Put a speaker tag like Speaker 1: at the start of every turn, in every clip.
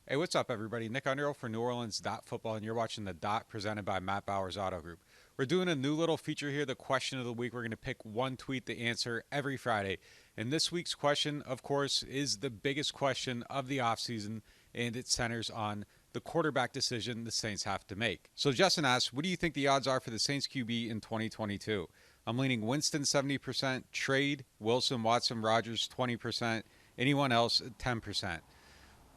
Speaker 1: Hey, what's up, everybody? Nick Underhill for NewOrleans.Football, and you're watching The Dot presented by Matt Bowers Auto Group. We're doing a new little feature here, the question of the week. We're going to pick one tweet to answer every Friday. And this week's question, of course, is the biggest question of the offseason, and it centers on the quarterback decision the Saints have to make. So Justin asks, what do you think the odds are for the Saints QB in 2022? I'm leaning Winston 70%, trade, Wilson, Watson, Rodgers 20%, anyone else 10%.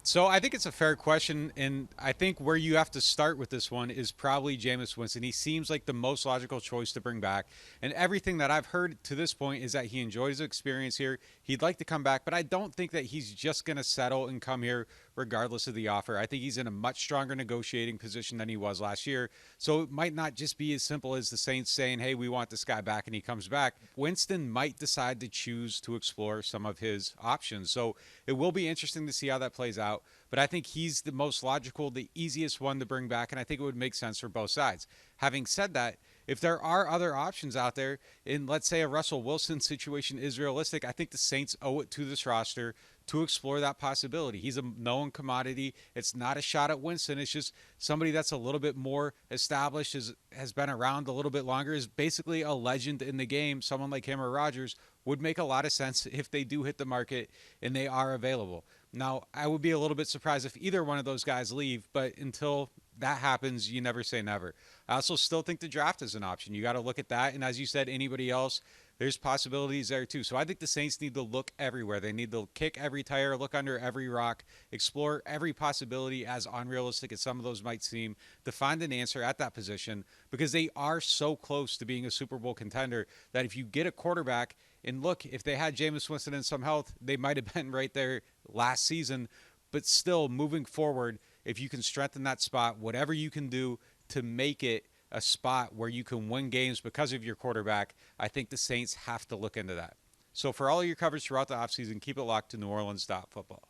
Speaker 1: So I think it's a fair question, and I think where you have to start with this one is probably Jameis Winston. He seems like the most logical choice to bring back, and everything that I've heard to this point is that he enjoys the experience here. He'd like to come back, but I don't think that he's just going to settle and come here regardless of the offer. I think he's in a much stronger negotiating position than he was last year, so it might not just be as simple as the Saints saying, hey, we want this guy back, and he comes back. Winston might decide to choose to explore some of his options, so it will be interesting to see how that plays out. But I think he's the most logical, the easiest one to bring back, and I think it would make sense for both sides. Having said that, if there are other options out there, in let's say a Russell Wilson situation is realistic, I think the Saints owe it to this roster to explore that possibility. He's a known commodity. It's not a shot at Winston. It's just somebody that's a little bit more established, has been around a little bit longer, is basically a legend in the game. Someone like him or Rodgers would make a lot of sense if they do hit the market and they are available. Now, I would be a little bit surprised if either one of those guys leave, but until that happens, you never say never. I also still think the draft is an option. You got to look at that. And as you said, anybody else, there's possibilities there too. So I think the Saints need to look everywhere. They need to kick every tire, look under every rock, explore every possibility, as unrealistic as some of those might seem, to find an answer at that position, because they are so close to being a Super Bowl contender that if you get a quarterback, and look, if they had Jameis Winston in some health, they might have been right there last season. But still, moving forward, if you can strengthen that spot, whatever you can do to make it a spot where you can win games because of your quarterback, I think the Saints have to look into that. So for all of your coverage throughout the offseason, keep it locked to NewOrleans.Football.